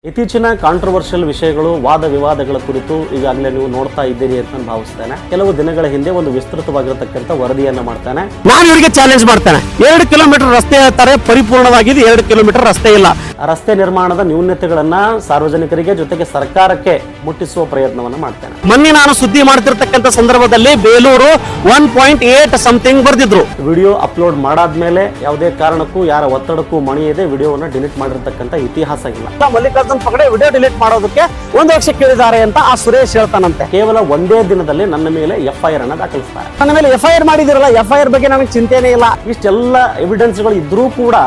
ಇತ್ತೀಚಿನ ಕಾಂಟ್ರವರ್ಷಿಯಲ್ ವಿಷಯಗಳು ವಾದ ವಿವಾದಗಳ ಕುರಿತು ಈಗಾಗಲೇ ನೀವು ನೋಡ್ತಾ ಇದ್ದೀರಿ ಅಂತ ನಾನು ಭಾವಿಸ್ತೇನೆ. ಕೆಲವು ದಿನಗಳ ಹಿಂದೆ ಒಂದು ವಿಸ್ತೃತವಾಗಿರತಕ್ಕಂಥ ವರದಿಯನ್ನ ಮಾಡ್ತಾನೆ. ನಾನು ಇವರಿಗೆ ಚಾಲೆಂಜ್ ಮಾಡ್ತೇನೆ. 2 ಕಿಲೋಮೀಟರ್ ರಸ್ತೆ ಹೇಳ್ತಾರೆ, ಪರಿಪೂರ್ಣವಾಗಿದೆ 2 ಕಿಲೋಮೀಟರ್ ರಸ್ತೆ ಇಲ್ಲ. ರಸ್ತೆ ನಿರ್ಮಾಣದ ನ್ಯೂನತೆಗಳನ್ನ ಸಾರ್ವಜನಿಕರಿಗೆ ಜೊತೆಗೆ ಸರ್ಕಾರಕ್ಕೆ ಮುಟ್ಟಿಸುವ ಪ್ರಯತ್ನವನ್ನ ಮಾಡ್ತೇನೆ. ಮೊನ್ನೆ ನಾನು ಸುದ್ದಿ ಮಾಡ್ತಿರ್ತಕ್ಕಂಥ ಸಂದರ್ಭದಲ್ಲಿ ಬೇಲೂರು 1.8 ಸಮಥಿಂಗ್ ಬರ್ದಿದ್ರು. ವಿಡಿಯೋ ಅಪ್ಲೋಡ್ ಮಾಡಾದ್ಮೇಲೆ ಯಾವುದೇ ಕಾರಣಕ್ಕೂ ಯಾರ ಒತ್ತಡಕ್ಕೂ ಮಣಿಯದೆ ವಿಡಿಯೋವನ್ನ ಡಿಲೀಟ್ ಮಾಡಿರ್ತಕ್ಕಂಥ ಇತಿಹಾಸ ಇಲ್ಲ. ಮಲ್ಲಿಕಾರ್ಜುನ್ ಪಗಡೆ ವಿಡಿಯೋ ಡಿಲೀಟ್ ಮಾಡೋದಕ್ಕೆ 1 ವರ್ಷ ಕೇಳಿದ್ದಾರೆ ಅಂತ ಆ ಸುರೇಶ್ ಹೇಳ್ತಾನಂತೆ. ಕೇವಲ ಒಂದೇ ದಿನದಲ್ಲಿ ನನ್ನ ಮೇಲೆ FIR ಅನ್ನ ದಾಖಲಿಸ್ತಾರೆ. ನನ್ನ ಮೇಲೆ FIR ಮಾಡಿದಿರಲ್ಲ, FIR ಬಗ್ಗೆ ನನಗೆ ಚಿಂತೆನೇ ಇಲ್ಲ. ಇಷ್ಟೆಲ್ಲ ಎವಿಡೆನ್ಸ್ಗಳು ಇದ್ರೂ ಕೂಡ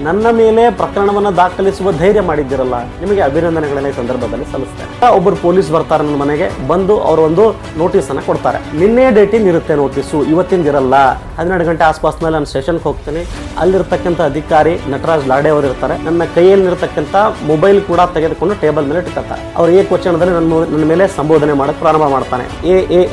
ನನ್ನ ಮೇಲೆ ಪ್ರಕರಣವನ್ನ ದಾಖಲಿಸುವ ಧೈರ್ಯ ಮಾಡಿದ್ದಿರಲ್ಲ, ನಿಮಗೆ ಅಭಿನಂದನೆಗಳನ್ನ ಈ ಸಂದರ್ಭದಲ್ಲಿ ಸಲ್ಲಿಸ್ತೇನೆ. ಒಬ್ಬರು ಪೊಲೀಸ್ ಬರ್ತಾರೆ ನನ್ನ ಮನೆಗೆ, ಬಂದು ಅವರು ಒಂದು ನೋಟಿಸ್ ಅನ್ನ ಕೊಡ್ತಾರೆ. ನಿನ್ನೆ ಡೇಟಿಂದ ಇರುತ್ತೆ ನೋಟಿಸು, ಇವತ್ತಿಂದ ಇರಲ್ಲ. 12 ಗಂಟೆ ಆಸ್ಪಾಸ್ನಲ್ಲಿ ನಾನು ಸೆಷನ್ಗೆ ಹೋಗ್ತೀನಿ. ಅಲ್ಲಿರ್ತಕ್ಕಂಥ ಅಧಿಕಾರಿ ನಟರಾಜ್ ಲಾಡೆ ಅವರು ಇರ್ತಾರೆ. ನನ್ನ ಕೈಯಲ್ಲಿರ್ತಕ್ಕಂಥ ಮೊಬೈಲ್ ಕೂಡ ತೆಗೆದುಕೊಂಡು ಟೇಬಲ್ ಮೇಲೆ ಇಟ್ಕೊತಾರೆ. ಅವ್ರು ಏಕವಚನದಲ್ಲಿ ನನ್ನ ಮೇಲೆ ಸಂಬೋಧನೆ ಮಾಡಕ್ಕೆ ಪ್ರಾರಂಭ ಮಾಡ್ತಾನೆ.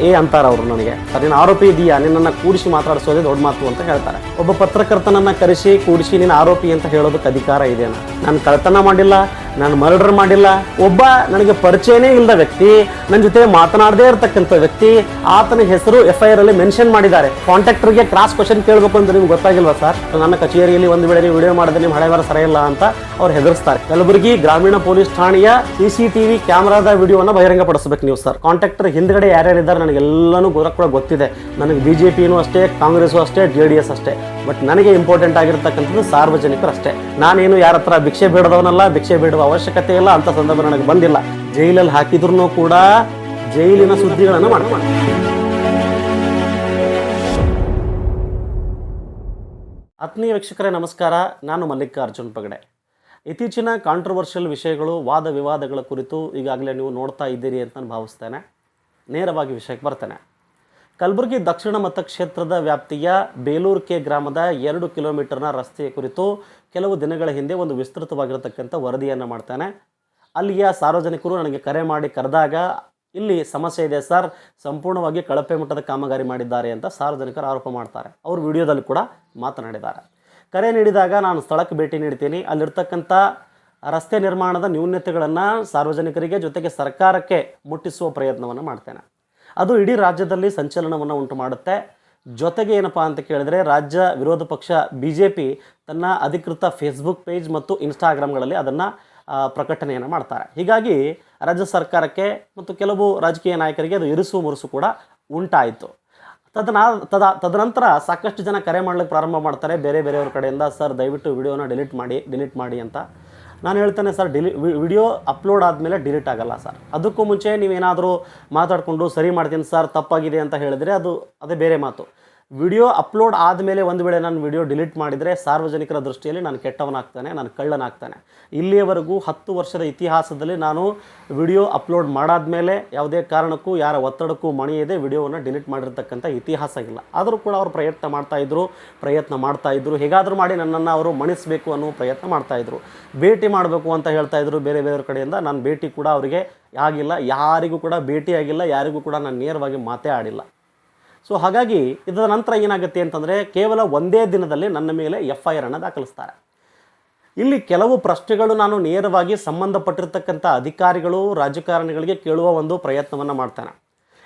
ಎ ಅಂತಾರೆ ಅವರು ನನಗೆ. ನೀನು ಆರೋಪಿ ಇದೆಯಾ, ನಿನ್ನನ್ನು ಕೂಡಿಸಿ ಮಾತಾಡಿಸೋದೇ ದೊಡ್ಡ ಮಾತು ಅಂತ ಹೇಳ್ತಾರೆ. ಒಬ್ಬ ಪತ್ರಕರ್ತನನ್ನ ಕರೆಸಿ ಕೂಡಿಸಿ ನೀನು ಆರೋಪಿ ಅಂತ ಹೇಳೋದಕ್ಕೆ ಅಧಿಕಾರ ಇದೆಯಾ? ನಾನು ಕಳ್ತನ ಮಾಡಿಲ್ಲ, ನಾನು ಮರ್ಡರ್ ಮಾಡಿಲ್ಲ. ಒಬ್ಬ ನನಗೆ ಪರಿಚಯನೇ ಇಲ್ಲದ ವ್ಯಕ್ತಿ, ನನ್ನ ಜೊತೆ ಮಾತನಾಡದೇ ಇರತಕ್ಕಂಥ ವ್ಯಕ್ತಿ, ಆತನ ಹೆಸರು FIR ಅಲ್ಲಿ ಮೆನ್ಷನ್ ಮಾಡಿದ್ದಾರೆ. ಕಾಂಟ್ರಾಕ್ಟರ್ಗೆ ಕ್ರಾಸ್ ಕ್ವಶನ್ ಕೇಳಬೇಕು ಅಂತ ನಿಮ್ಗೆ ಗೊತ್ತಾಗಿಲ್ವಾ ಸರ್? ನನ್ನ ಕಚೇರಿಯಲ್ಲಿ ಒಂದು ವೇಳೆ ನೀವು ವಿಡಿಯೋ ಮಾಡಿದ್ರೆ ನಿಮ್ಮ ಹಳೆವಾರ ಸರಿಯಿಲ್ಲ ಅಂತ ಅವ್ರು ಹೆದರ್ಸ್ತಾರೆ. ಕಲಬುರಗಿ ಗ್ರಾಮೀಣ ಪೊಲೀಸ್ ಠಾಣೆಯ CCTV ಕ್ಯಾಮರಾದ ವಿಡಿಯೋನ ಬಹಿರಂಗಪಡಿಸಬೇಕು ನೀವು ಸರ್. ಕಾಂಟ್ರಾಕ್ಟರ್ ಹಿಂದ್ಗಡೆ ಯಾರ್ಯಾರಿದ್ದಾರೆ ನನಗೆಲ್ಲನೂ ಕೂಡ ಗೊತ್ತಿದೆ. ನನಗೆ BJPನೂ ಅಷ್ಟೇ, ಕಾಂಗ್ರೆಸ್ಸು ಅಷ್ಟೇ, JDS ಅಷ್ಟೇ. ಬಟ್ ನನಗೆ ಇಂಪಾರ್ಟೆಂಟ್ ಆಗಿರ್ತಕ್ಕಂಥದ್ದು ಸಾರ್ವಜನಿಕರು ಅಷ್ಟೇ. ನಾನೇನು ಯಾರ ಹತ್ರ ಭಿಕ್ಷೆ ಬೇಡದವನಲ್ಲ, ಭಿಕ್ಷೆ ಬೇಡುವ ಅವಶ್ಯಕತೆ ಇಲ್ಲ. ಅಂತ ಸಂದರ್ಭ ನನಗೆ ಬಂದಿಲ್ಲ. ಜೈಲಲ್ಲಿ ಹಾಕಿದ್ರು ಕೂಡ ಜೈಲಿನ ಸುದ್ದಿಗಳನ್ನು ಮಾಡ್ಕೊಂಡು. ಆತ್ಮೀಯ ವೀಕ್ಷಕರೇ ನಮಸ್ಕಾರ, ನಾನು ಮಲ್ಲಿಕಾರ್ಜುನ್ ಪಗಡೆ. ಇತ್ತೀಚಿನ ಕಾಂಟ್ರವರ್ಷಿಯಲ್ ವಿಷಯಗಳು ವಾದ ವಿವಾದಗಳ ಕುರಿತು ಈಗಾಗಲೇ ನೀವು ನೋಡ್ತಾ ಇದ್ದೀರಿ ಅಂತ ನಾನು ಭಾವಿಸ್ತೇನೆ. ನೇರವಾಗಿ ವಿಷಯಕ್ಕೆ ಬರ್ತೇನೆ. ಕಲಬುರಗಿ ದಕ್ಷಿಣ ಮತಕ್ಷೇತ್ರದ ವ್ಯಾಪ್ತಿಯ ಬೇಲೂರು ಕೆ ಗ್ರಾಮದ 2 ಕಿಲೋಮೀಟರ್ನ ರಸ್ತೆಯ ಕುರಿತು ಕೆಲವು ದಿನಗಳ ಹಿಂದೆ ಒಂದು ವಿಸ್ತೃತವಾಗಿರತಕ್ಕಂಥ ವರದಿಯನ್ನು ಮಾಡ್ತಾನೆ. ಅಲ್ಲಿಯ ಸಾರ್ವಜನಿಕರು ನನಗೆ ಕರೆ ಮಾಡಿ ಕರೆದಾಗ, ಇಲ್ಲಿ ಸಮಸ್ಯೆ ಇದೆ ಸರ್, ಸಂಪೂರ್ಣವಾಗಿ ಕಳಪೆ ಮಟ್ಟದ ಕಾಮಗಾರಿ ಮಾಡಿದ್ದಾರೆ ಅಂತ ಸಾರ್ವಜನಿಕರು ಆರೋಪ ಮಾಡ್ತಾರೆ. ಅವರು ವಿಡಿಯೋದಲ್ಲಿ ಕೂಡ ಮಾತನಾಡಿದ್ದಾರೆ. ಕರೆ ನೀಡಿದಾಗ ನಾನು ಸ್ಥಳಕ್ಕೆ ಭೇಟಿ ನೀಡ್ತೀನಿ. ಅಲ್ಲಿರ್ತಕ್ಕಂಥ ರಸ್ತೆ ನಿರ್ಮಾಣದ ನ್ಯೂನತೆಗಳನ್ನು ಸಾರ್ವಜನಿಕರಿಗೆ ಜೊತೆಗೆ ಸರ್ಕಾರಕ್ಕೆ ಮುಟ್ಟಿಸುವ ಪ್ರಯತ್ನವನ್ನು ಮಾಡ್ತೇನೆ. ಅದು ಇಡೀ ರಾಜ್ಯದಲ್ಲಿ ಸಂಚಲನವನ್ನು ಉಂಟು ಮಾಡುತ್ತೆ. ಜೊತೆಗೆ ಏನಪ್ಪ ಅಂತ ಕೇಳಿದರೆ, ರಾಜ್ಯ ವಿರೋಧ ಪಕ್ಷ BJP ತನ್ನ ಅಧಿಕೃತ ಫೇಸ್ಬುಕ್ ಪೇಜ್ ಮತ್ತು ಇನ್ಸ್ಟಾಗ್ರಾಮ್ಗಳಲ್ಲಿ ಅದನ್ನು ಪ್ರಕಟಣೆಯನ್ನು ಮಾಡ್ತಾರೆ. ಹೀಗಾಗಿ ರಾಜ್ಯ ಸರ್ಕಾರಕ್ಕೆ ಮತ್ತು ಕೆಲವು ರಾಜಕೀಯ ನಾಯಕರಿಗೆ ಅದು ಇರಿಸು ಮುರುಸು ಕೂಡ ಉಂಟಾಯಿತು. ತದನಂತರ ಸಾಕಷ್ಟು ಜನ ಕರೆ ಮಾಡಲಿಕ್ಕೆ ಪ್ರಾರಂಭ ಮಾಡ್ತಾರೆ ಬೇರೆಯವ್ರ ಕಡೆಯಿಂದ. ಸರ್ ದಯವಿಟ್ಟು ವಿಡಿಯೋನ ಡಿಲೀಟ್ ಮಾಡಿ ಅಂತ. ನಾನು ಹೇಳ್ತೇನೆ ಸರ್, ವಿಡಿಯೋ ಅಪ್ಲೋಡ್ ಆದಮೇಲೆ ಡಿಲೀಟ್ ಆಗಲ್ಲ ಸರ್. ಅದಕ್ಕೂ ಮುಂಚೆ ನೀವೇನಾದರೂ ಮಾತಾಡಿಕೊಂಡು ಸರಿ ಮಾಡ್ತೀನಿ ಸರ್, ತಪ್ಪಾಗಿದೆ ಅಂತ ಹೇಳಿದರೆ ಅದೇ ಬೇರೆ ಮಾತು. ವಿಡಿಯೋ ಅಪ್ಲೋಡ್ ಆದಮೇಲೆ ಒಂದು ವೇಳೆ ನಾನು ವಿಡಿಯೋ ಡಿಲೀಟ್ ಮಾಡಿದರೆ ಸಾರ್ವಜನಿಕರ ದೃಷ್ಟಿಯಲ್ಲಿ ನಾನು ಕೆಟ್ಟವನಾಗ್ತಾನೆ, ನಾನು ಕಳ್ಳನಾಗ್ತಾನೆ. ಇಲ್ಲಿಯವರೆಗೂ 10 ವರ್ಷದ ಇತಿಹಾಸದಲ್ಲಿ ನಾನು ವಿಡಿಯೋ ಅಪ್ಲೋಡ್ ಮಾಡಾದ್ಮೇಲೆ ಯಾವುದೇ ಕಾರಣಕ್ಕೂ ಯಾರ ಒತ್ತಡಕ್ಕೂ ಮಣಿಯದೆ ವಿಡಿಯೋವನ್ನು ಡಿಲೀಟ್ ಮಾಡಿರ್ತಕ್ಕಂಥ ಇತಿಹಾಸ ಇಲ್ಲ. ಆದರೂ ಕೂಡ ಅವರು ಪ್ರಯತ್ನ ಮಾಡ್ತಾಯಿದ್ರು. ಹೇಗಾದರೂ ಮಾಡಿ ನನ್ನನ್ನು ಅವರು ಮಣಿಸಬೇಕು ಅನ್ನೋ ಪ್ರಯತ್ನ ಮಾಡ್ತಾಯಿದ್ರು. ಭೇಟಿ ಮಾಡಬೇಕು ಅಂತ ಹೇಳ್ತಾಯಿದ್ರು ಬೇರೆಯವ್ರ ಕಡೆಯಿಂದ. ನಾನು ಭೇಟಿ ಕೂಡ ಅವರಿಗೆ ಆಗಿಲ್ಲ, ಯಾರಿಗೂ ಕೂಡ ಭೇಟಿ ಆಗಿಲ್ಲ, ಯಾರಿಗೂ ಕೂಡ ನಾನು ನೇರವಾಗಿ ಮಾತೇ ಆಡಿಲ್ಲ. ಸೊ ಹಾಗಾಗಿ ಇದರ ನಂತರ ಏನಾಗುತ್ತೆ ಅಂತಂದರೆ, ಕೇವಲ ಒಂದೇ ದಿನದಲ್ಲಿ ನನ್ನ ಮೇಲೆ FIR ಅನ್ನು ದಾಖಲಿಸ್ತಾರೆ. ಇಲ್ಲಿ ಕೆಲವು ಪ್ರಶ್ನೆಗಳು ನಾನು ನೇರವಾಗಿ ಸಂಬಂಧಪಟ್ಟಿರ್ತಕ್ಕಂಥ ಅಧಿಕಾರಿಗಳು, ರಾಜಕಾರಣಿಗಳಿಗೆ ಕೇಳುವ ಒಂದು ಪ್ರಯತ್ನವನ್ನು ಮಾಡ್ತಾನೆ.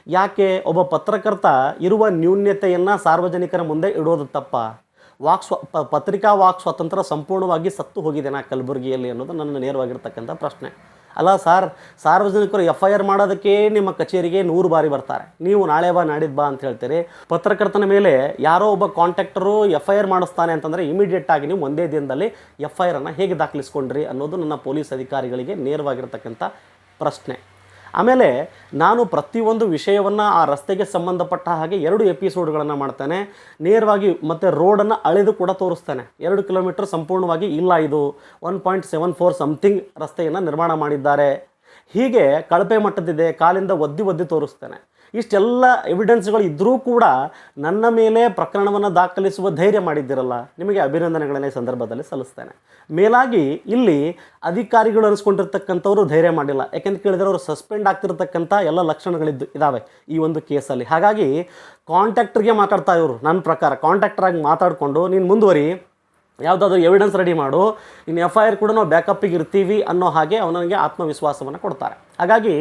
ಯಾಕೆ ಒಬ್ಬ ಪತ್ರಕರ್ತ ಇರುವ ನ್ಯೂನ್ಯತೆಯನ್ನು ಸಾರ್ವಜನಿಕರ ಮುಂದೆ ಇಡೋದು ತಪ್ಪ? ಪತ್ರಿಕಾ ವಾಕ್ ಸ್ವಾತಂತ್ರ್ಯ ಸಂಪೂರ್ಣವಾಗಿ ಸತ್ತು ಹೋಗಿದೆನಾ ಕಲಬುರಗಿಯಲ್ಲಿ ಅನ್ನೋದು ನನ್ನ ನೇರವಾಗಿರ್ತಕ್ಕಂಥ ಪ್ರಶ್ನೆ. ಅಲ್ಲ ಸರ್, ಸಾರ್ವಜನಿಕರು FIR ಮಾಡೋದಕ್ಕೆ ನಿಮ್ಮ ಕಚೇರಿಗೆ 100 ಬಾರಿ ಬರ್ತಾರೆ. ನೀವು ನಾಳೆ ಬಾ ನಾಡಿದ್ದು ಬಾ ಅಂತ ಹೇಳ್ತೀರಿ. ಪತ್ರಕರ್ತನ ಮೇಲೆ ಯಾರೋ ಒಬ್ಬ ಕಾಂಟ್ರಾಕ್ಟರು FIR ಮಾಡಿಸ್ತಾನೆ ಅಂತಂದರೆ ಇಮಿಡಿಯೇಟ್ ಆಗಿ ನೀವು ಒಂದೇ ದಿನದಲ್ಲಿ FIR ಅನ್ನು ಹೇಗೆ ದಾಖಲಿಸ್ಕೊಂಡ್ರಿ ಅನ್ನೋದು ನನ್ನ ಪೊಲೀಸ್ ಅಧಿಕಾರಿಗಳಿಗೆ ನೇರವಾಗಿರ್ತಕ್ಕಂಥ ಪ್ರಶ್ನೆ. ಆಮೇಲೆ ನಾನು ಪ್ರತಿಯೊಂದು ವಿಷಯವನ್ನು ಆ ರಸ್ತೆಗೆ ಸಂಬಂಧಪಟ್ಟ ಹಾಗೆ 2 ಎಪಿಸೋಡ್ಗಳನ್ನು ಮಾಡ್ತಾನೆ. ನೇರವಾಗಿ ಮತ್ತು ರೋಡನ್ನು ಅಳೆದು ಕೂಡ ತೋರಿಸ್ತಾನೆ. 2 ಕಿಲೋಮೀಟರ್ ಸಂಪೂರ್ಣವಾಗಿ ಇಲ್ಲ, ಇದು 1.74 ಸಮಥಿಂಗ್ ರಸ್ತೆಯನ್ನು ನಿರ್ಮಾಣ ಮಾಡಿದ್ದಾರೆ. ಹೀಗೆ ಕಳಪೆ ಮಟ್ಟದಿದೆ, ಕಾಲಿಂದ ಒದ್ದಿ ತೋರಿಸ್ತಾನೆ. ಇಷ್ಟೆಲ್ಲ ಎವಿಡೆನ್ಸ್ಗಳು ಇದ್ದರೂ ಕೂಡ ನನ್ನ ಮೇಲೆ ಪ್ರಕರಣವನ್ನು ದಾಖಲಿಸುವ ಧೈರ್ಯ ಮಾಡಿದ್ದಿರಲ್ಲ, ನಿಮಗೆ ಅಭಿನಂದನೆಗಳನ್ನ ಈ ಸಂದರ್ಭದಲ್ಲಿ ಸಲ್ಲಿಸ್ತೇನೆ. ಮೇಲಾಗಿ ಇಲ್ಲಿ ಅಧಿಕಾರಿಗಳು ಅನಿಸ್ಕೊಂಡಿರ್ತಕ್ಕಂಥವ್ರು ಧೈರ್ಯ ಮಾಡಿಲ್ಲ. ಯಾಕೆಂತ ಕೇಳಿದರೆ ಅವರು ಸಸ್ಪೆಂಡ್ ಆಗ್ತಿರ್ತಕ್ಕಂಥ ಎಲ್ಲ ಇದ್ದಾವೆ ಈ ಒಂದು ಕೇಸಲ್ಲಿ. ಹಾಗಾಗಿ ಕಾಂಟ್ರಾಕ್ಟರ್ಗೆ ಮಾತಾಡ್ತಾ ಇವರು, ನನ್ನ ಪ್ರಕಾರ ಕಾಂಟ್ರಾಕ್ಟರಾಗಿ ಮಾತಾಡಿಕೊಂಡು ನೀನು ಮುಂದುವರಿ, ಯಾವುದಾದ್ರೂ ಎವಿಡೆನ್ಸ್ ರೆಡಿ ಮಾಡು, ಇನ್ನು FIR ಕೂಡ ನಾವು ಬ್ಯಾಕಪ್ಪಿಗೆ ಇರ್ತೀವಿ ಅನ್ನೋ ಹಾಗೆ ಅವನಿಗೆ ಆತ್ಮವಿಶ್ವಾಸವನ್ನು ಕೊಡ್ತಾರೆ. ಹಾಗಾಗಿ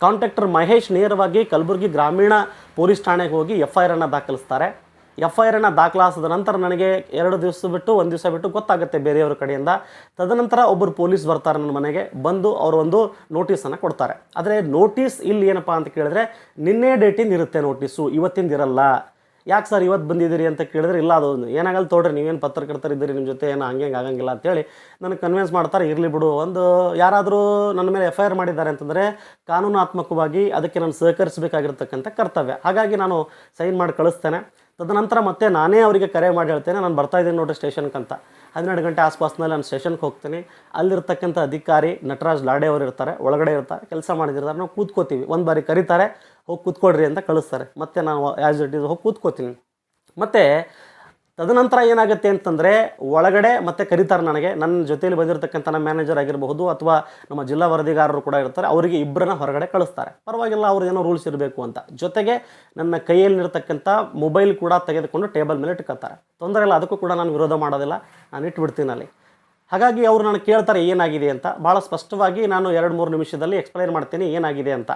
ಕಾಂಟ್ರಾಕ್ಟರ್ ಮಹೇಶ್ ನೇರವಾಗಿ ಕಲಬುರಗಿ ಗ್ರಾಮೀಣ ಪೊಲೀಸ್ ಠಾಣೆಗೆ ಹೋಗಿ FIR ದಾಖಲಿಸ್ತಾರೆ. FIR ದಾಖಲಾಸಿದ ನಂತರ ನನಗೆ 2 ದಿವಸ ಬಿಟ್ಟು 1 ದಿವಸ ಬಿಟ್ಟು ಗೊತ್ತಾಗುತ್ತೆ ಬೇರೆಯವ್ರ ಕಡೆಯಿಂದ. ತದನಂತರ ಒಬ್ಬರು ಪೊಲೀಸ್ ಬರ್ತಾರೆ ನನ್ನ ಮನೆಗೆ, ಬಂದು ಅವರು ಒಂದು ನೋಟಿಸನ್ನು ಕೊಡ್ತಾರೆ. ಆದರೆ ನೋಟಿಸ್ ಇಲ್ಲಿ ಏನಪ್ಪ ಅಂತ ಕೇಳಿದ್ರೆ ನಿನ್ನೆ ಡೇಟಿಂದ ಇರುತ್ತೆ ನೋಟಿಸು, ಇವತ್ತಿಂದ ಇರಲ್ಲ. ಯಾಕೆ ಸರ್ ಇವತ್ತು ಬಂದಿದ್ದೀರಿ ಅಂತ ಕೇಳಿದ್ರೆ, ಇಲ್ಲ ಅದು ಏನಾಗಲ್ಲ ತೋಡ್ರಿ, ನೀವೇನು ಪತ್ರಕರ್ತರಿದ್ದೀರಿ, ನಿಮ್ಮ ಜೊತೆ ಏನು ಹಂಗೆ ಆಗಂಗಿಲ್ಲ ಅಂತೇಳಿ ನನಗೆ ಕನ್ವಿನ್ಸ್ ಮಾಡ್ತಾರೆ. ಇರಲಿ ಬಿಡು, ಒಂದು ಯಾರಾದರೂ ನನ್ನ ಮೇಲೆ FIR ಮಾಡಿದ್ದಾರೆ ಅಂತಂದರೆ ಕಾನೂನಾತ್ಮಕವಾಗಿ ಅದಕ್ಕೆ ನಾನು ಸಹಕರಿಸಬೇಕಾಗಿರ್ತಕ್ಕಂಥ ಕರ್ತವ್ಯ. ಹಾಗಾಗಿ ನಾನು ಸೈನ್ ಮಾಡಿ ಕಳಿಸ್ತೇನೆ. ತದನಂತರ ಮತ್ತೆ ನಾನೇ ಅವರಿಗೆ ಕರೆ ಮಾಡಿ ಹೇಳ್ತೇನೆ, ನಾನು ಬರ್ತಾಯಿದ್ದೀನಿ ನೋಡ್ರಿ ಸ್ಟೇಷನ್ಗೆ ಅಂತ. 12 ಗಂಟೆ ಆಸ್ಪಾಸ್ನಲ್ಲಿ ನಾನು ಸ್ಟೇಷನ್ಗೆ ಹೋಗ್ತೀನಿ. ಅಲ್ಲಿರ್ತಕ್ಕಂಥ ಅಧಿಕಾರಿ ನಟರಾಜ್ ಲಾಡೆ ಅವರು ಇರ್ತಾರೆ, ಒಳಗಡೆ ಇರ್ತಾರೆ, ಕೆಲಸ ಮಾಡಿದಿರ್ತಾರೆ. ನಾವು ಕೂತ್ಕೋತೀವಿ. ಒಂದು ಬಾರಿ ಕರೀತಾರೆ, ಹೋಗಿ ಕೂತ್ಕೊಡ್ರಿ ಅಂತ ಕಳಿಸ್ತಾರೆ. ಮತ್ತು ನಾನು ಆ್ಯಸ್ ಇಟ್ ಈಸ್ ಹೋಗಿ ಕೂತ್ಕೋತೀನಿ. ಮತ್ತು ತದನಂತರ ಏನಾಗುತ್ತೆ ಅಂತಂದರೆ ಒಳಗಡೆ ಮತ್ತೆ ಕರೀತಾರೆ ನನಗೆ. ನನ್ನ ಜೊತೆಯಲ್ಲಿ ಬಂದಿರತಕ್ಕಂಥ ನಮ್ಮ ಮ್ಯಾನೇಜರ್ ಆಗಿರಬಹುದು ಅಥವಾ ನಮ್ಮ ಜಿಲ್ಲಾ ವರದಿಗಾರರು ಕೂಡ ಇರ್ತಾರೆ. ಅವರಿಗೆ ಇಬ್ಬರನ್ನ ಹೊರಗಡೆ ಕಳಿಸ್ತಾರೆ. ಪರವಾಗಿಲ್ಲ, ಅವ್ರು ಏನೋ ರೂಲ್ಸ್ ಇರಬೇಕು ಅಂತ. ಜೊತೆಗೆ ನನ್ನ ಕೈಯಲ್ಲಿರ್ತಕ್ಕಂಥ ಮೊಬೈಲ್ ಕೂಡ ತೆಗೆದುಕೊಂಡು ಟೇಬಲ್ ಮೇಲೆ ಇಟ್ಕೊತಾರೆ. ತೊಂದರೆ ಇಲ್ಲ, ಅದಕ್ಕೂ ಕೂಡ ನಾನು ವಿರೋಧ ಮಾಡೋದಿಲ್ಲ, ನಾನು ಇಟ್ಬಿಡ್ತೀನಿ ಅಲ್ಲಿ. ಹಾಗಾಗಿ ಅವರು ನನಗೆ ಕೇಳ್ತಾರೆ ಏನಾಗಿದೆ ಅಂತ. ಭಾಳ ಸ್ಪಷ್ಟವಾಗಿ ನಾನು 2-3 ನಿಮಿಷದಲ್ಲಿ ಎಕ್ಸ್ಪ್ಲೈನ್ ಮಾಡ್ತೀನಿ ಏನಾಗಿದೆ ಅಂತ.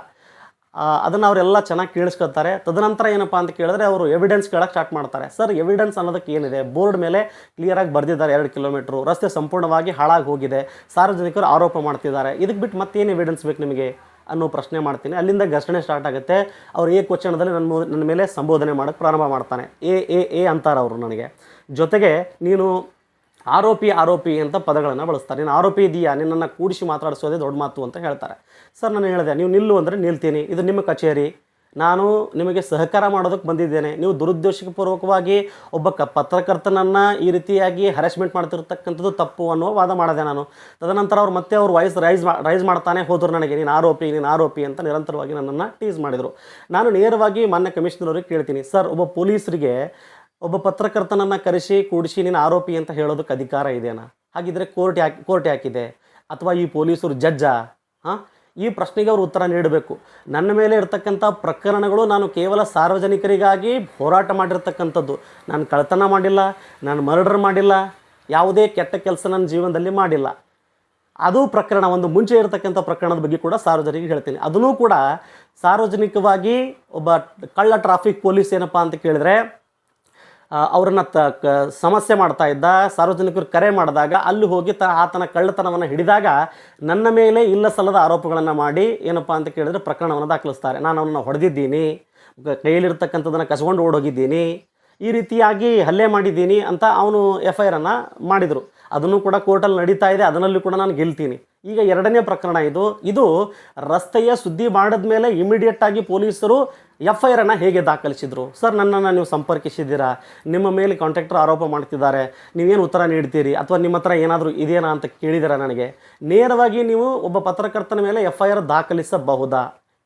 ಅದನ್ನು ಅವರೆಲ್ಲ ಚೆನ್ನಾಗಿ ಕೇಳಿಸ್ಕೊತಾರೆ. ತದನಂತರ ಏನಪ್ಪ ಅಂತ ಕೇಳಿದ್ರೆ ಅವರು ಎವಿಡೆನ್ಸ್ ಕೇಳೋಕ್ಕೆ ಸ್ಟಾರ್ಟ್ ಮಾಡ್ತಾರೆ. ಸರ್, ಎವಿಡೆನ್ಸ್ ಅನ್ನೋದಕ್ಕೆ ಏನಿದೆ? ಬೋರ್ಡ್ ಮೇಲೆ ಕ್ಲಿಯರಾಗಿ ಬರೆದಿದ್ದಾರೆ 2 ಕಿಲೋಮೀಟ್ರು ರಸ್ತೆ ಸಂಪೂರ್ಣವಾಗಿ ಹಾಳಾಗಿ ಹೋಗಿದೆ, ಸಾರ್ವಜನಿಕರು ಆರೋಪ ಮಾಡ್ತಿದ್ದಾರೆ, ಇದಕ್ಕೆ ಬಿಟ್ಟು ಮತ್ತೇನು ಎವಿಡೆನ್ಸ್ ಬೇಕು ನಿಮಗೆ ಅನ್ನೋ ಪ್ರಶ್ನೆ ಮಾಡ್ತೀನಿ. ಅಲ್ಲಿಂದ ಘರ್ಷಣೆ ಸ್ಟಾರ್ಟ್ ಆಗುತ್ತೆ. ಅವ್ರು ಏಕವಚನದಲ್ಲಿ ನನ್ನ ಮೇಲೆ ಸಂಬೋಧನೆ ಮಾಡೋಕ್ಕೆ ಪ್ರಾರಂಭ ಮಾಡ್ತಾನೆ. ಎ ಅಂತಾರೆ ಅವರು ನನಗೆ. ಜೊತೆಗೆ ನೀನು ಆರೋಪಿ ಅಂತ ಪದಗಳನ್ನು ಬಳಸ್ತಾರೆ. ನೀನು ಆರೋಪಿ ಇದೆಯಾ, ನಿನ್ನನ್ನು ಕೂಡಿಸಿ ಮಾತಾಡಿಸೋದೇ ದೊಡ್ಡ ಮಾತು ಅಂತ ಹೇಳ್ತಾರೆ. ಸರ್, ನಾನು ಹೇಳಿದೆ, ನೀವು ನಿಲ್ಲು ಅಂದರೆ ನಿಲ್ತೀನಿ, ಇದು ನಿಮ್ಮ ಕಚೇರಿ, ನಾನು ನಿಮಗೆ ಸಹಕಾರ ಮಾಡೋದಕ್ಕೆ ಬಂದಿದ್ದೇನೆ. ನೀವು ದುರುದ್ದೇಶಪೂರ್ವಕವಾಗಿ ಒಬ್ಬ ಪತ್ರಕರ್ತನನ್ನು ಈ ರೀತಿಯಾಗಿ ಹರಾಸ್ಮೆಂಟ್ ಮಾಡ್ತಿರ್ತಕ್ಕಂಥದ್ದು ತಪ್ಪು ಅನ್ನೋ ವಾದ ಮಾಡಿದೆ ನಾನು. ತದನಂತರ ಅವ್ರು ಮತ್ತೆ ಅವ್ರು ವಾಯ್ಸ್ ರೈಸ್ ಮಾಡ್ತಾನೆ ಹೋದರು ನನಗೆ, ನೀನು ಆರೋಪಿ ಅಂತ ನಿರಂತರವಾಗಿ ನನ್ನನ್ನು ಟೀಸ್ ಮಾಡಿದರು. ನಾನು ನೇರವಾಗಿ ಮಾನ್ಯ ಕಮಿಷನರ್ ಅವರಿಗೆ ಕೇಳ್ತೀನಿ, ಸರ್, ಒಬ್ಬ ಪೊಲೀಸರಿಗೆ ಒಬ್ಬ ಪತ್ರಕರ್ತನನ್ನು ಕರೆಸಿ ಕೂಡಿಸಿ ನೀನು ಆರೋಪಿ ಅಂತ ಹೇಳೋದಕ್ಕೆ ಅಧಿಕಾರ ಇದೆಯಾ? ಹಾಗಿದ್ರೆ ಕೋರ್ಟ್ ಯಾಕಿದೆ? ಅಥವಾ ಈ ಪೊಲೀಸರು ಜಡ್ಜಾ? ಈ ಪ್ರಶ್ನೆಗೆ ಅವರು ಉತ್ತರ ನೀಡಬೇಕು. ನನ್ನ ಮೇಲೆ ಇರ್ತಕ್ಕಂಥ ಪ್ರಕರಣಗಳು ನಾನು ಕೇವಲ ಸಾರ್ವಜನಿಕರಿಗಾಗಿ ಹೋರಾಟ ಮಾಡಿರ್ತಕ್ಕಂಥದ್ದು. ನಾನು ಕಳ್ಳತನ ಮಾಡಿಲ್ಲ, ನಾನು ಮರ್ಡರ್ ಮಾಡಿಲ್ಲ, ಯಾವುದೇ ಕೆಟ್ಟ ಕೆಲಸ ನನ್ನ ಜೀವನದಲ್ಲಿ ಮಾಡಿಲ್ಲ. ಅದು ಪ್ರಕರಣ, ಒಂದು ಮುಂಚೆ ಇರತಕ್ಕಂಥ ಪ್ರಕರಣದ ಬಗ್ಗೆ ಕೂಡ ಸಾರ್ವಜನಿಕರಿಗೆ ಹೇಳ್ತೀನಿ. ಅದನ್ನೂ ಕೂಡ ಸಾರ್ವಜನಿಕವಾಗಿ ಒಬ್ಬ ಕಳ್ಳ ಟ್ರಾಫಿಕ್ ಪೊಲೀಸ್ ಏನಪ್ಪ ಅಂತ ಕೇಳಿದ್ರೆ ಅವರನ್ನು ಸಮಸ್ಯೆ ಮಾಡ್ತಾ ಇದ್ದ, ಸಾರ್ವಜನಿಕರು ಕರೆ ಮಾಡಿದಾಗ ಅಲ್ಲಿ ಹೋಗಿ ಆತನ ಕಳ್ಳತನವನ್ನು ಹಿಡಿದಾಗ ನನ್ನ ಮೇಲೆ ಇಲ್ಲ ಸಲ್ಲದ ಆರೋಪಗಳನ್ನು ಮಾಡಿ ಏನಪ್ಪ ಅಂತ ಕೇಳಿದ್ರೆ ಪ್ರಕರಣವನ್ನು ದಾಖಲಿಸ್ತಾರೆ. ನಾನು ಅವನ್ನ ಹೊಡೆದಿದ್ದೀನಿ, ಕೈಯಲ್ಲಿರ್ತಕ್ಕಂಥದ್ದನ್ನು ಕಸ್ಕೊಂಡು ಓಡೋಗಿದ್ದೀನಿ, ಈ ರೀತಿಯಾಗಿ ಹಲ್ಲೆ ಮಾಡಿದ್ದೀನಿ ಅಂತ ಅವನು FIR ಮಾಡಿದರು. ಅದನ್ನು ಕೂಡ ಕೋರ್ಟಲ್ಲಿ ನಡೀತಾ ಇದೆ, ಅದರಲ್ಲಿ ಕೂಡ ನಾನು ಗೆಲ್ತೀನಿ. ಈಗ 2ನೇ ಪ್ರಕರಣ ಇದು ರಸ್ತೆಯ ಸುದ್ದಿ ಮಾಡಿದ ಮೇಲೆ ಇಮಿಡಿಯೇಟಾಗಿ ಪೊಲೀಸರು FIR ಹೇಗೆ ದಾಖಲಿಸಿದರು? ಸರ್, ನನ್ನನ್ನು ನೀವು ಸಂಪರ್ಕಿಸಿದ್ದೀರಾ, ನಿಮ್ಮ ಮೇಲೆ ಕಾಂಟ್ರಾಕ್ಟರ್ ಆರೋಪ ಮಾಡ್ತಿದ್ದಾರೆ, ನೀವೇನು ಉತ್ತರ ನೀಡ್ತೀರಿ ಅಥವಾ ನಿಮ್ಮ ಹತ್ರ ಏನಾದರೂ ಇದೆಯಾ ಅಂತ ಕೇಳಿದ್ದೀರಾ ನನಗೆ? ನೇರವಾಗಿ ನೀವು ಒಬ್ಬ ಪತ್ರಕರ್ತನ ಮೇಲೆ FIR ದಾಖಲಿಸಬಹುದಾ,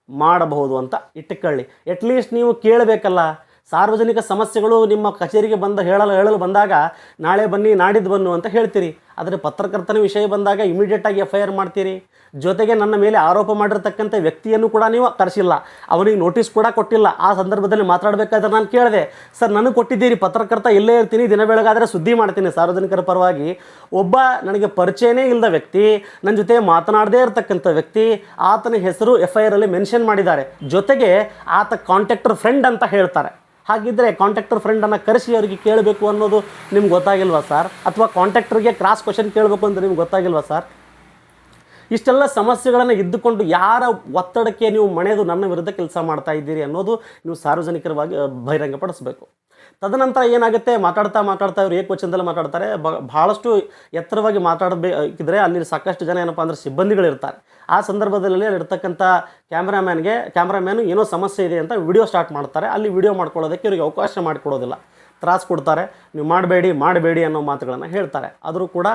ಮಾಡಬಹುದು ಅಂತ ಇಟ್ಟುಕೊಳ್ಳಿ. ಅಟ್ಲೀಸ್ಟ್ ನೀವು ಕೇಳಬೇಕಲ್ಲ. ಸಾರ್ವಜನಿಕ ಸಮಸ್ಯೆಗಳು ನಿಮ್ಮ ಕಚೇರಿಗೆ ಹೇಳಲು ಬಂದಾಗ ನಾಳೆ ಬನ್ನಿ, ನಾಡಿದ್ದು ಬನ್ನು ಅಂತ ಹೇಳ್ತೀರಿ. ಆದರೆ ಪತ್ರಕರ್ತನ ವಿಷಯ ಬಂದಾಗ ಇಮಿಡಿಯೇಟಾಗಿ FIR ಮಾಡ್ತೀರಿ. ಜೊತೆಗೆ ನನ್ನ ಮೇಲೆ ಆರೋಪ ಮಾಡಿರ್ತಕ್ಕಂಥ ವ್ಯಕ್ತಿಯನ್ನು ಕೂಡ ನೀವು ಕರೆಸಿಲ್ಲ, ಅವನಿಗೆ ನೋಟಿಸ್ ಕೂಡ ಕೊಟ್ಟಿಲ್ಲ. ಆ ಸಂದರ್ಭದಲ್ಲಿ ಮಾತಾಡಬೇಕಾದ್ರೆ ನಾನು ಕೇಳಿದೆ, ಸರ್, ನನಗೆ ಕೊಟ್ಟಿದ್ದೀರಿ, ಪತ್ರಕರ್ತ ಇಲ್ಲೇ ಇರ್ತೀನಿ, ದಿನ ಬೆಳಗಾದರೆ ಸುದ್ದಿ ಮಾಡ್ತೀನಿ ಸಾರ್ವಜನಿಕರ ಪರವಾಗಿ. ಒಬ್ಬ ನನಗೆ ಪರಿಚಯನೇ ಇಲ್ಲದ ವ್ಯಕ್ತಿ, ನನ್ನ ಜೊತೆ ಮಾತನಾಡದೇ ಇರತಕ್ಕಂಥ ವ್ಯಕ್ತಿ, ಆತನ ಹೆಸರು FIR ಮೆನ್ಷನ್ ಮಾಡಿದ್ದಾರೆ. ಜೊತೆಗೆ ಆತ ಕಾಂಟ್ರಾಕ್ಟರ್ ಫ್ರೆಂಡ್ ಅಂತ ಹೇಳ್ತಾರೆ. ಹಾಗಿದ್ದರೆ ಕಾಂಟ್ರಾಕ್ಟರ್ ಫ್ರೆಂಡನ್ನು ಕರೆಸಿ ಅವರಿಗೆ ಕೇಳಬೇಕು ಅನ್ನೋದು ನಿಮ್ಗೆ ಗೊತ್ತಾಗಿಲ್ವಾ ಸರ್? ಅಥವಾ ಕಾಂಟ್ರಾಕ್ಟರ್ಗೆ ಕ್ರಾಸ್ ಕ್ವಶನ್ ಕೇಳಬೇಕು ಅಂತ ನಿಮ್ಗೆ ಗೊತ್ತಾಗಿಲ್ವಾ ಸರ್? ಇಷ್ಟೆಲ್ಲ ಸಮಸ್ಯೆಗಳನ್ನು ಇದ್ದುಕೊಂಡು ಯಾರ ಒತ್ತಡಕ್ಕೆ ನೀವು ಮಣೆದು ನನ್ನ ವಿರುದ್ಧ ಕೆಲಸ ಮಾಡ್ತಾ ಇದ್ದೀರಿ ಅನ್ನೋದು ನೀವು ಸಾರ್ವಜನಿಕರವಾಗಿ ಬಹಿರಂಗಪಡಿಸಬೇಕು. ತದನಂತರ ಏನಾಗುತ್ತೆ, ಮಾತಾಡ್ತಾ ಇವರು ಏಕವಚನದಲ್ಲಿ ಮಾತಾಡ್ತಾರೆ. ಭಾಳಷ್ಟು ಎತ್ತರವಾಗಿ ಮಾತಾಡಬೇಕಿದ್ರೆ ಅಲ್ಲಿ ಸಾಕಷ್ಟು ಜನ ಏನಪ್ಪ ಅಂದರೆ ಸಿಬ್ಬಂದಿಗಳಿರ್ತಾರೆ. ಆ ಸಂದರ್ಭದಲ್ಲಿ ಅಲ್ಲಿರ್ತಕ್ಕಂಥ ಕ್ಯಾಮ್ರಾಮ್ಯಾನು ಏನೋ ಸಮಸ್ಯೆ ಇದೆ ಅಂತ ವಿಡಿಯೋ ಸ್ಟಾರ್ಟ್ ಮಾಡ್ತಾರೆ. ಅಲ್ಲಿ ವಿಡಿಯೋ ಮಾಡ್ಕೊಳ್ಳೋದಕ್ಕೆ ಇವರಿಗೆ ಅವಕಾಶ ಮಾಡಿಕೊಡೋದಿಲ್ಲ, ತ್ರಾಸು ಕೊಡ್ತಾರೆ. ನೀವು ಮಾಡಬೇಡಿ ಅನ್ನೋ ಮಾತುಗಳನ್ನು ಹೇಳ್ತಾರೆ. ಆದರೂ ಕೂಡ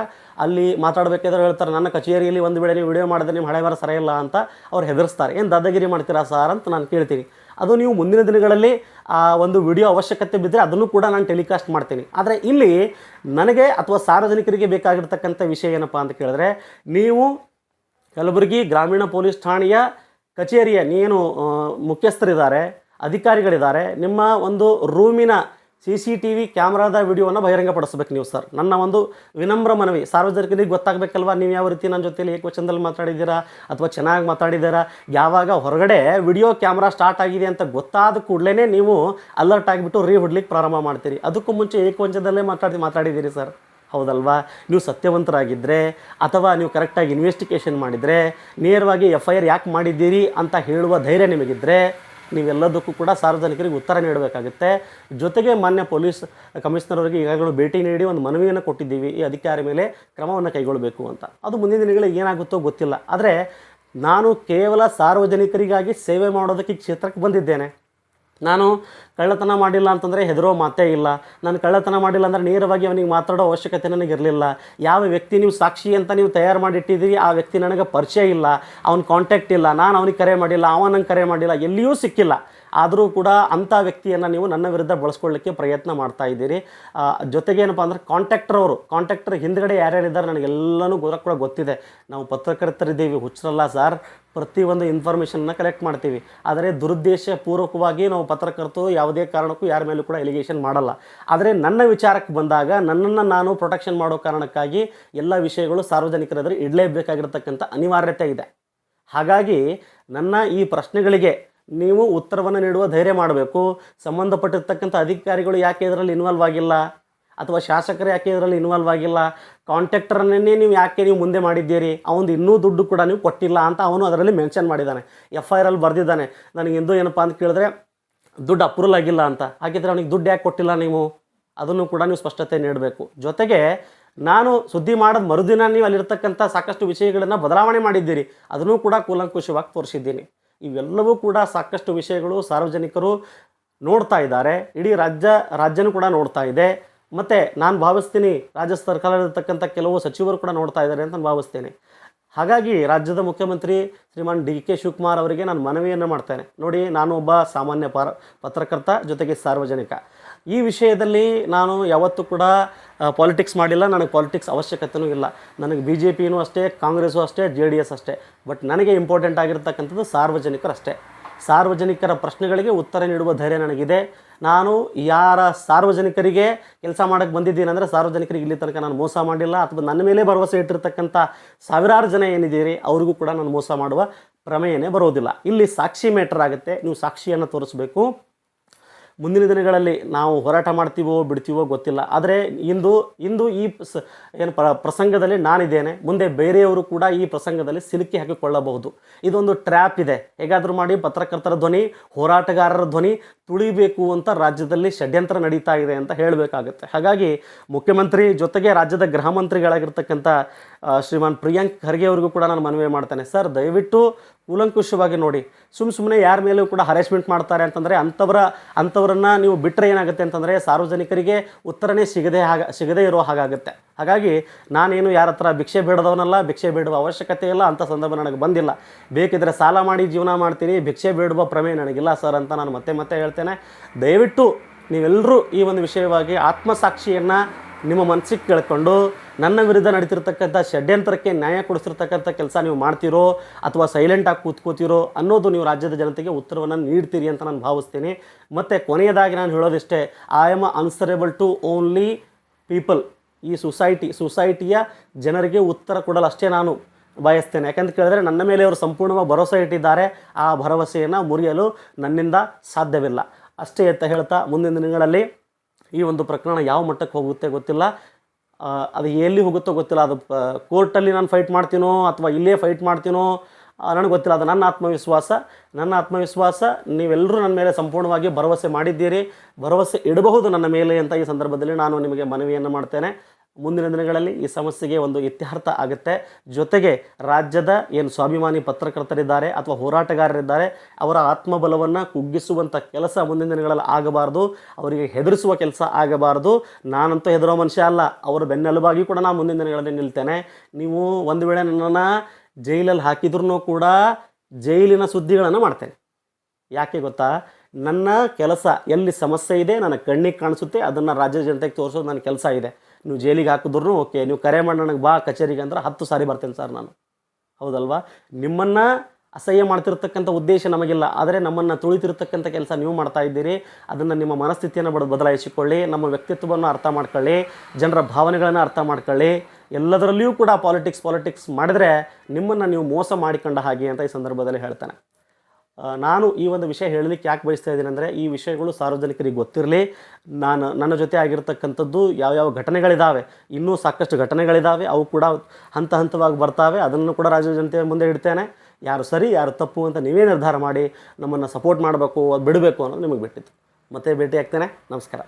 ಅಲ್ಲಿ ಮಾತಾಡಬೇಕಾದ್ರೆ ಹೇಳ್ತಾರೆ, ನನ್ನ ಕಚೇರಿಯಲ್ಲಿ ಒಂದು ವೇಳೆ ನೀವು ವಿಡಿಯೋ ಮಾಡಿದ್ರೆ ನಿಮ್ಮ ಹಣೆ ಬರ ಸರಿಯಿಲ್ಲ ಅಂತ ಅವ್ರು ಹೆದರಿಸ್ತಾರೆ. ಏನು ದಾದಾಗಿರಿ ಮಾಡ್ತೀರಾ ಸಾರ್ ಅಂತ ನಾನು ಕೇಳ್ತೀನಿ. ಅದು ನೀವು ಮುಂದಿನ ದಿನಗಳಲ್ಲಿ ಆ ಒಂದು ವಿಡಿಯೋ ಅವಶ್ಯಕತೆ ಬಿದ್ದರೆ ಅದನ್ನು ಕೂಡ ನಾನು ಟೆಲಿಕಾಸ್ಟ್ ಮಾಡ್ತೀನಿ. ಆದರೆ ಇಲ್ಲಿ ನನಗೆ ಅಥವಾ ಸಾರ್ವಜನಿಕರಿಗೆ ಬೇಕಾಗಿರ್ತಕ್ಕಂಥ ವಿಷಯ ಏನಪ್ಪ ಅಂತ ಕೇಳಿದ್ರೆ, ನೀವು ಕಲಬುರಗಿ ಗ್ರಾಮೀಣ ಪೊಲೀಸ್ ಠಾಣೆಯ ಕಚೇರಿಯ ನೀನು ಮುಖ್ಯಸ್ಥರಿದ್ದಾರೆ, ಅಧಿಕಾರಿಗಳಿದ್ದಾರೆ, ನಿಮ್ಮ ಒಂದು ರೂಮಿನ CCTV ಕ್ಯಾಮ್ರಾದ ವಿಡಿಯೋವನ್ನು ಬಹಿರಂಗಪಡಿಸ್ಬೇಕು ನೀವು ಸರ್. ನನ್ನ ಒಂದು ವಿನಮ್ರ ಮನವಿ, ಸಾರ್ವಜನಿಕರಿಗೆ ಗೊತ್ತಾಗಬೇಕಲ್ವ ನೀವು ಯಾವ ರೀತಿ ನನ್ನ ಜೊತೆಲಿ ಏಕವಚನದಲ್ಲಿ ಮಾತಾಡಿದ್ದೀರಾ ಅಥವಾ ಚೆನ್ನಾಗಿ ಮಾತಾಡಿದ್ದೀರಾ. ಯಾವಾಗ ಹೊರಗಡೆ ವಿಡಿಯೋ ಕ್ಯಾಮ್ರಾ ಸ್ಟಾರ್ಟ್ ಆಗಿದೆ ಅಂತ ಗೊತ್ತಾದ ಕೂಡಲೇ ನೀವು ಅಲರ್ಟ್ ಆಗಿಬಿಟ್ಟು ಹೊಡ್ಲಿಕ್ಕೆ ಪ್ರಾರಂಭ ಮಾಡ್ತೀರಿ. ಅದಕ್ಕೂ ಮುಂಚೆ ಏಕವಚನದಲ್ಲೇ ಮಾತಾಡಿದ್ದೀರಿ ಸರ್, ಹೌದಲ್ವಾ? ನೀವು ಸತ್ಯವಂತರಾಗಿದ್ದರೆ ಅಥವಾ ನೀವು ಕರೆಕ್ಟಾಗಿ ಇನ್ವೆಸ್ಟಿಗೇಷನ್ ಮಾಡಿದರೆ, ನೇರವಾಗಿ FIR ಯಾಕೆ ಮಾಡಿದ್ದೀರಿ ಅಂತ ಹೇಳುವ ಧೈರ್ಯ ನಿಮಗಿದ್ದರೆ ನೀವೆಲ್ಲದಕ್ಕೂ ಕೂಡ ಸಾರ್ವಜನಿಕರಿಗೆ ಉತ್ತರ ನೀಡಬೇಕಾಗುತ್ತೆ. ಜೊತೆಗೆ ಮಾನ್ಯ ಪೊಲೀಸ್ ಕಮಿಷನರ್ ಅವರಿಗೆ ಈಗಾಗಲೇ ಭೇಟಿ ನೀಡಿ ಒಂದು ಮನವಿಯನ್ನು ಕೊಟ್ಟಿದ್ದೀವಿ, ಈ ಅಧಿಕಾರಿ ಮೇಲೆ ಕ್ರಮವನ್ನು ಕೈಗೊಳ್ಳಬೇಕು ಅಂತ. ಅದು ಮುಂದಿನ ದಿನಗಳಲ್ಲಿ ಏನಾಗುತ್ತೋ ಗೊತ್ತಿಲ್ಲ. ಆದರೆ ನಾನು ಕೇವಲ ಸಾರ್ವಜನಿಕರಿಗಾಗಿ ಸೇವೆ ಮಾಡೋದಕ್ಕೆ ಕ್ಷೇತ್ರಕ್ಕೆ ಬಂದಿದ್ದೇನೆ. ನಾನು ಕಳ್ಳತನ ಮಾಡಿಲ್ಲ ಅಂತಂದರೆ ಹೆದರೋ ಮಾತೇ ಇಲ್ಲ. ನಾನು ಕಳ್ಳತನ ಮಾಡಿಲ್ಲ ಅಂದರೆ ನೇರವಾಗಿ ಅವನಿಗೆ ಮಾತಾಡೋ ಅವಶ್ಯಕತೆ ನನಗಿರಲಿಲ್ಲ. ಯಾವ ವ್ಯಕ್ತಿ ನೀವು ಸಾಕ್ಷಿ ಅಂತ ನೀವು ತಯಾರು ಮಾಡಿಟ್ಟಿದ್ದೀರಿ ಆ ವ್ಯಕ್ತಿ ನನಗೆ ಪರಿಚಯ ಇಲ್ಲ, ಅವನ ಕಾಂಟ್ಯಾಕ್ಟ್ ಇಲ್ಲ, ನಾನು ಅವನಿಗೆ ಕರೆ ಮಾಡಿಲ್ಲ, ಅವನ ನಂಗೆ ಕರೆ ಮಾಡಿಲ್ಲ, ಎಲ್ಲಿಯೂ ಸಿಕ್ಕಿಲ್ಲ. ಆದರೂ ಕೂಡ ಅಂಥ ವ್ಯಕ್ತಿಯನ್ನು ನೀವು ನನ್ನ ವಿರುದ್ಧ ಬಳಸ್ಕೊಳ್ಳಿಕ್ಕೆ ಪ್ರಯತ್ನ ಮಾಡ್ತಾ ಇದ್ದೀರಿ. ಜೊತೆಗೆ ಏನಪ್ಪ ಅಂದರೆ ಕಾಂಟ್ಯಾಕ್ಟರ್ ಹಿಂದ್ಗಡೆ ಯಾರ್ಯಾರಿದ್ದಾರೆ ನನಗೆಲ್ಲನೂ ಕೂಡ ಗೊತ್ತಿದೆ. ನಾವು ಪತ್ರಕರ್ತರಿದ್ದೀವಿ, ಹುಚ್ಚರಲ್ಲ ಸರ್. ಪ್ರತಿಯೊಂದು ಇನ್ಫಾರ್ಮೇಷನ್ನ ಕಲೆಕ್ಟ್ ಮಾಡ್ತೀವಿ. ಆದರೆ ದುರುದ್ದೇಶಪೂರ್ವಕವಾಗಿ ನಾವು ಪತ್ರಕರ್ತರು ಯಾವುದೇ ಕಾರಣಕ್ಕೂ ಯಾರ ಮೇಲೂ ಕೂಡ ಎಲಿಗೇಷನ್ ಮಾಡಲ್ಲ. ಆದರೆ ನನ್ನ ವಿಚಾರಕ್ಕೆ ಬಂದಾಗ ನನ್ನನ್ನು ನಾನು ಪ್ರೊಟೆಕ್ಷನ್ ಮಾಡೋ ಕಾರಣಕ್ಕಾಗಿ ಎಲ್ಲ ವಿಷಯಗಳು ಸಾರ್ವಜನಿಕರ ಎದುರು ಇಡಲೇಬೇಕಾಗಿರ್ತಕ್ಕಂಥ ಅನಿವಾರ್ಯತೆ ಇದೆ. ಹಾಗಾಗಿ ನನ್ನ ಈ ಪ್ರಶ್ನೆಗಳಿಗೆ ನೀವು ಉತ್ತರವನ್ನು ನೀಡುವ ಧೈರ್ಯ ಮಾಡಬೇಕು. ಸಂಬಂಧಪಟ್ಟಿರ್ತಕ್ಕಂಥ ಅಧಿಕಾರಿಗಳು ಯಾಕೆ ಇದರಲ್ಲಿ ಇನ್ವಾಲ್ವ್ ಆಗಿಲ್ಲ ಅಥವಾ ಶಾಸಕರು ಯಾಕೆ ಇದರಲ್ಲಿ ಇನ್ವಾಲ್ವ್ ಆಗಿಲ್ಲ, ಕಾಂಟ್ಯಾಕ್ಟರನ್ನೇ ನೀವು ಯಾಕೆ ನೀವು ಮುಂದೆ ಮಾಡಿದ್ದೀರಿ, ಅವನು ಇನ್ನೂ ದುಡ್ಡು ಕೂಡ ನೀವು ಕೊಟ್ಟಿಲ್ಲ ಅಂತ ಅವನು ಅದರಲ್ಲಿ ಮೆನ್ಷನ್ ಮಾಡಿದ್ದಾನೆ, FIR ಅಲ್ಲಿ ಬರೆದಿದ್ದಾನೆ. ನನಗೆ ಇಂದು ಏನಪ್ಪ ಅಂತ ಕೇಳಿದ್ರೆ ದುಡ್ಡು ಅಪ್ರೂವಲ್ ಆಗಿಲ್ಲ ಅಂತ. ಹಾಗಿದ್ರೆ ಅವನಿಗೆ ದುಡ್ಡು ಯಾಕೆ ಕೊಟ್ಟಿಲ್ಲ ನೀವು, ಅದನ್ನು ಕೂಡ ನೀವು ಸ್ಪಷ್ಟತೆ ನೀಡಬೇಕು. ಜೊತೆಗೆ ನಾನು ಸುದ್ದಿ ಮಾಡೋದು ಮರುದಿನ ನೀವು ಅಲ್ಲಿರ್ತಕ್ಕಂಥ ಸಾಕಷ್ಟು ವಿಷಯಗಳನ್ನು ಬದಲಾವಣೆ ಮಾಡಿದ್ದೀರಿ, ಅದನ್ನು ಕೂಡ ಕೂಲಂಕುಷವಾಗಿ ತೋರಿಸಿದ್ದೀನಿ. ಇವೆಲ್ಲವೂ ಕೂಡ ಸಾಕಷ್ಟು ವಿಷಯಗಳು ಸಾರ್ವಜನಿಕರು ನೋಡ್ತಾ ಇದ್ದಾರೆ, ಇಡೀ ರಾಜ್ಯನೂ ಕೂಡ ನೋಡ್ತಾ ಇದೆ. ಮತ್ತು ನಾನು ಭಾವಿಸ್ತೀನಿ ರಾಜ್ಯ ಸರ್ಕಾರದಲ್ಲಿರ್ತಕ್ಕಂಥ ಕೆಲವು ಸಚಿವರು ಕೂಡ ನೋಡ್ತಾ ಇದ್ದಾರೆ ಅಂತ ನಾನು ಭಾವಿಸ್ತೇನೆ. ಹಾಗಾಗಿ ರಾಜ್ಯದ ಮುಖ್ಯಮಂತ್ರಿ ಶ್ರೀಮಾನ್ DK ಶಿವಕುಮಾರ್ ಅವರಿಗೆ ನಾನು ಮನವಿಯನ್ನು ಮಾಡ್ತೇನೆ. ನೋಡಿ, ನಾನು ಒಬ್ಬ ಸಾಮಾನ್ಯ ಪತ್ರಕರ್ತ, ಜೊತೆಗೆ ಸಾರ್ವಜನಿಕ. ಈ ವಿಷಯದಲ್ಲಿ ನಾನು ಯಾವತ್ತೂ ಕೂಡ ಪಾಲಿಟಿಕ್ಸ್ ಮಾಡಿಲ್ಲ, ನನಗೆ ಪಾಲಿಟಿಕ್ಸ್ ಅವಶ್ಯಕತೆಯೂ ಇಲ್ಲ. ನನಗೆ BJPನೂ ಅಷ್ಟೇ, ಕಾಂಗ್ರೆಸ್ಸು ಅಷ್ಟೇ, JDS ಅಷ್ಟೇ. ಬಟ್ ನನಗೆ ಇಂಪಾರ್ಟೆಂಟ್ ಆಗಿರ್ತಕ್ಕಂಥದ್ದು ಸಾರ್ವಜನಿಕರಷ್ಟೇ. ಸಾರ್ವಜನಿಕರ ಪ್ರಶ್ನೆಗಳಿಗೆ ಉತ್ತರ ನೀಡುವ ಧೈರ್ಯ ನನಗಿದೆ. ನಾನು ಯಾರ ಸಾರ್ವಜನಿಕರಿಗೆ ಕೆಲಸ ಮಾಡೋಕ್ಕೆ ಬಂದಿದ್ದೀನಿ ಅಂದರೆ ಸಾರ್ವಜನಿಕರಿಗೆ ಇಲ್ಲಿ ತನಕ ನಾನು ಮೋಸ ಮಾಡಿಲ್ಲ, ಅಥವಾ ನನ್ನ ಮೇಲೆ ಭರವಸೆ ಇಟ್ಟಿರ್ತಕ್ಕಂಥ ಸಾವಿರಾರು ಜನ ಏನಿದ್ದೀರಿ ಅವ್ರಿಗೂ ಕೂಡ ನಾನು ಮೋಸ ಮಾಡುವ ಪ್ರಮೇಯನೇ ಬರೋದಿಲ್ಲ. ಇಲ್ಲಿ ಸಾಕ್ಷಿ ಮ್ಯಾಟರ್ ಆಗುತ್ತೆ, ನೀವು ಸಾಕ್ಷಿಯನ್ನು ತೋರಿಸಬೇಕು. ಮುಂದಿನ ದಿನಗಳಲ್ಲಿ ನಾವು ಹೋರಾಟ ಮಾಡ್ತೀವೋ ಬಿಡ್ತೀವೋ ಗೊತ್ತಿಲ್ಲ. ಆದರೆ ಇಂದು ಈ ಪ್ರಸಂಗದಲ್ಲಿ ನಾನಿದ್ದೇನೆ, ಮುಂದೆ ಬೇರೆಯವರು ಕೂಡ ಈ ಪ್ರಸಂಗದಲ್ಲಿ ಸಿಲುಕಿ ಹಾಕಿಕೊಳ್ಳಬಹುದು. ಇದೊಂದು ಟ್ರ್ಯಾಪ್ ಇದೆ. ಹೇಗಾದರೂ ಮಾಡಿ ಪತ್ರಕರ್ತರ ಧ್ವನಿ, ಹೋರಾಟಗಾರರ ಧ್ವನಿ ತುಳಿಬೇಕು ಅಂತ ರಾಜ್ಯದಲ್ಲಿ ಷಡ್ಯಂತ್ರ ನಡೀತಾ ಇದೆ ಅಂತ ಹೇಳಬೇಕಾಗುತ್ತೆ. ಹಾಗಾಗಿ ಮುಖ್ಯಮಂತ್ರಿ ಜೊತೆಗೆ ರಾಜ್ಯದ ಗೃಹ ಮಂತ್ರಿಗಳಾಗಿರ್ತಕ್ಕಂಥ ಶ್ರೀಮಾನ್ ಪ್ರಿಯಾಂಕ್ ಖರ್ಗೆ ಅವರಿಗೂ ಕೂಡ ನಾನು ಮನವಿ ಮಾಡ್ತೇನೆ. ಸರ್, ದಯವಿಟ್ಟು ಕೂಲಂಕುಷವಾಗಿ ನೋಡಿ. ಸುಮ್ಮನೆ ಯಾರ ಮೇಲೂ ಕೂಡ ಹರಾಸ್ಮೆಂಟ್ ಮಾಡ್ತಾರೆ ಅಂತಂದರೆ ಅಂಥವರನ್ನು ನೀವು ಬಿಟ್ಟರೆ ಏನಾಗುತ್ತೆ ಅಂತಂದರೆ ಸಾರ್ವಜನಿಕರಿಗೆ ಉತ್ತರನೇ ಸಿಗದೇ ಇರೋ ಹಾಗಾಗುತ್ತೆ. ಹಾಗಾಗಿ ನಾನೇನು ಯಾರ ಹತ್ರ ಭಿಕ್ಷೆ ಬೇಡದವನಲ್ಲ, ಭಿಕ್ಷೆ ಬೇಡುವ ಅವಶ್ಯಕತೆ ಇಲ್ಲ, ಅಂಥ ಸಂದರ್ಭ ನನಗೆ ಬಂದಿಲ್ಲ. ಬೇಕಿದ್ರೆ ಸಾಲ ಮಾಡಿ ಜೀವನ ಮಾಡ್ತೀನಿ, ಭಿಕ್ಷೆ ಬೇಡುವ ಪ್ರಮೇಯ ನನಗಿಲ್ಲ ಸರ್ ಅಂತ ನಾನು ಮತ್ತೆ ಹೇಳ್ತೇನೆ. ದಯವಿಟ್ಟು ನೀವೆಲ್ಲರೂ ಈ ಒಂದು ವಿಷಯವಾಗಿ ಆತ್ಮಸಾಕ್ಷಿಯನ್ನು ನಿಮ್ಮ ಮನಸ್ಸಿಗೆ ಕೇಳಿಕೊಂಡು ನನ್ನ ವಿರುದ್ಧ ನಡೀತಿರ್ತಕ್ಕಂಥ ಷಡ್ಯಂತ್ರಕ್ಕೆ ನ್ಯಾಯ ಕೊಡಿಸಿರ್ತಕ್ಕಂಥ ಕೆಲಸ ನೀವು ಮಾಡ್ತೀರೋ ಅಥವಾ ಸೈಲೆಂಟಾಗಿ ಕೂತ್ಕೋತೀರೋ ಅನ್ನೋದು ನೀವು ರಾಜ್ಯದ ಜನತೆಗೆ ಉತ್ತರವನ್ನು ನೀಡ್ತೀರಿ ಅಂತ ನಾನು ಭಾವಿಸ್ತೀನಿ. ಮತ್ತು ಕೊನೆಯದಾಗಿ ನಾನು ಹೇಳೋದಿಷ್ಟೇ, I am answerable to only people. ಈ ಸೊಸೈಟಿಯ ಜನರಿಗೆ ಉತ್ತರ ಕೊಡಲು ಅಷ್ಟೇ ನಾನು ಬಯಸ್ತೇನೆ. ಯಾಕಂತ ಕೇಳಿದ್ರೆ ನನ್ನ ಮೇಲೆ ಅವರು ಸಂಪೂರ್ಣವಾಗಿ ಭರವಸೆ ಇಟ್ಟಿದ್ದಾರೆ. ಆ ಭರವಸೆಯನ್ನು ಮುರಿಯಲು ನನ್ನಿಂದ ಸಾಧ್ಯವಿಲ್ಲ. ಅಷ್ಟೇ ಅಂತ ಹೇಳ್ತಾ, ಮುಂದಿನ ದಿನಗಳಲ್ಲಿ ಈ ಒಂದು ಪ್ರಕರಣ ಯಾವ ಮಟ್ಟಕ್ಕೆ ಹೋಗುತ್ತೆ ಗೊತ್ತಿಲ್ಲ, ಅದು ಎಲ್ಲಿ ಹೋಗುತ್ತೋ ಗೊತ್ತಿಲ್ಲ. ಅದು ಕೋರ್ಟಲ್ಲಿ ನಾನು ಫೈಟ್ ಮಾಡ್ತೀನೋ ಅಥವಾ ಇಲ್ಲೇ ಫೈಟ್ ಮಾಡ್ತೀನೋ ನನಗೆ ಗೊತ್ತಿಲ್ಲ. ಅದು ನನ್ನ ಆತ್ಮವಿಶ್ವಾಸ. ನೀವೆಲ್ಲರೂ ನನ್ನ ಮೇಲೆ ಸಂಪೂರ್ಣವಾಗಿ ಭರವಸೆ ಮಾಡಿದ್ದೀರಿ, ಭರವಸೆ ಇಡಬಹುದು ನನ್ನ ಮೇಲೆ ಅಂತ ಈ ಸಂದರ್ಭದಲ್ಲಿ ನಾನು ನಿಮಗೆ ಮನವಿಯನ್ನು ಮಾಡ್ತೇನೆ. ಮುಂದಿನ ದಿನಗಳಲ್ಲಿ ಈ ಸಮಸ್ಯೆಗೆ ಒಂದು ಇತ್ಯರ್ಥ ಆಗುತ್ತೆ. ಜೊತೆಗೆ ರಾಜ್ಯದ ಏನು ಸ್ವಾಭಿಮಾನಿ ಪತ್ರಕರ್ತರಿದ್ದಾರೆ ಅಥವಾ ಹೋರಾಟಗಾರರಿದ್ದಾರೆ ಅವರ ಆತ್ಮಬಲವನ್ನು ಕುಗ್ಗಿಸುವಂಥ ಕೆಲಸ ಮುಂದಿನ ದಿನಗಳಲ್ಲಿ ಆಗಬಾರ್ದು, ಅವರಿಗೆ ಹೆದರಿಸುವ ಕೆಲಸ ಆಗಬಾರ್ದು. ನಾನಂತೂ ಹೆದರೋ ಮನುಷ್ಯ ಅಲ್ಲ, ಅವರ ಬೆನ್ನೆಲುಬಾಗಿ ಕೂಡ ನಾನು ಮುಂದಿನ ದಿನಗಳಲ್ಲಿ ನಿಲ್ತೇನೆ. ನೀವು ಒಂದು ವೇಳೆ ನನ್ನನ್ನು ಜೈಲಲ್ಲಿ ಹಾಕಿದ್ರೂ ಕೂಡ ಜೈಲಿನ ಸುದ್ದಿಗಳನ್ನು ಮಾಡ್ತೇನೆ. ಯಾಕೆ ಗೊತ್ತಾ, ನನ್ನ ಕೆಲಸ ಎಲ್ಲಿ ಸಮಸ್ಯೆ ಇದೆ ನನ್ನ ಕಣ್ಣಿಗೆ ಕಾಣಿಸುತ್ತೆ ಅದನ್ನು ರಾಜ್ಯದ ಜನತೆಗೆ ತೋರಿಸೋದು ನನ್ನ ಕೆಲಸ ಇದೆ. ನೀವು ಜೈಲಿಗೆ ಹಾಕಿದ್ರು ಓಕೆ, ನೀವು ಕರೆ ಮಾಡಿ ನನಗೆ ಬಾ ಕಚೇರಿಗೆ ಅಂದ್ರೆ 10 ಸಾರಿ ಬರ್ತೇನೆ ಸರ್ ನಾನು, ಹೌದಲ್ವಾ? ನಿಮ್ಮನ್ನು ಅಸಹ್ಯ ಮಾಡ್ತಿರ್ತಕ್ಕಂಥ ಉದ್ದೇಶ ನಮಗಿಲ್ಲ. ಆದರೆ ನಮ್ಮನ್ನು ತುಳಿತಿರ್ತಕ್ಕಂಥ ಕೆಲಸ ನೀವು ಮಾಡ್ತಾ ಇದ್ದೀರಿ. ಅದನ್ನು ನಿಮ್ಮ ಮನಸ್ಥಿತಿಯನ್ನು ಬದಲಾಯಿಸಿಕೊಳ್ಳಿ, ನಮ್ಮ ವ್ಯಕ್ತಿತ್ವವನ್ನು ಅರ್ಥ ಮಾಡ್ಕೊಳ್ಳಿ, ಜನರ ಭಾವನೆಗಳನ್ನು ಅರ್ಥ ಮಾಡ್ಕೊಳ್ಳಿ. ಎಲ್ಲದರಲ್ಲಿಯೂ ಕೂಡ ಪಾಲಿಟಿಕ್ಸ್ ಮಾಡಿದರೆ ನಿಮ್ಮನ್ನು ನೀವು ಮೋಸ ಮಾಡಿಕೊಂಡ ಹಾಗೆ ಅಂತ ಈ ಸಂದರ್ಭದಲ್ಲಿ ಹೇಳ್ತಾನೆ. ನಾನು ಈ ಒಂದು ವಿಷಯ ಹೇಳಲಿಕ್ಕೆ ಯಾಕೆ ಬಯಸ್ತಾ ಇದ್ದೀನಿ ಅಂದರೆ, ಈ ವಿಷಯಗಳು ಸಾರ್ವಜನಿಕರಿಗೆ ಗೊತ್ತಿರಲಿ. ನನ್ನ ಜೊತೆ ಆಗಿರ್ತಕ್ಕಂಥದ್ದು ಯಾವ್ಯಾವ ಘಟನೆಗಳಿದ್ದಾವೆ, ಇನ್ನೂ ಸಾಕಷ್ಟು ಘಟನೆಗಳಿದ್ದಾವೆ, ಅವು ಕೂಡ ಹಂತವಾಗಿ ಬರ್ತಾವೆ. ಅದನ್ನು ಕೂಡ ರಾಜ್ಯ ಜನತೆಯ ಮುಂದೆ ಇಡ್ತೇನೆ. ಯಾರು ಸರಿ ಯಾರು ತಪ್ಪು ಅಂತ ನೀವೇ ನಿರ್ಧಾರ ಮಾಡಿ ನಮ್ಮನ್ನು ಸಪೋರ್ಟ್ ಮಾಡಬೇಕು, ಅದು ಬಿಡಬೇಕು ಅನ್ನೋದು ನಿಮಗೆ ಬಿಟ್ಟಿತ್ತು. ಮತ್ತೆ ಭೇಟಿ ಆಗ್ತೇನೆ. ನಮಸ್ಕಾರ.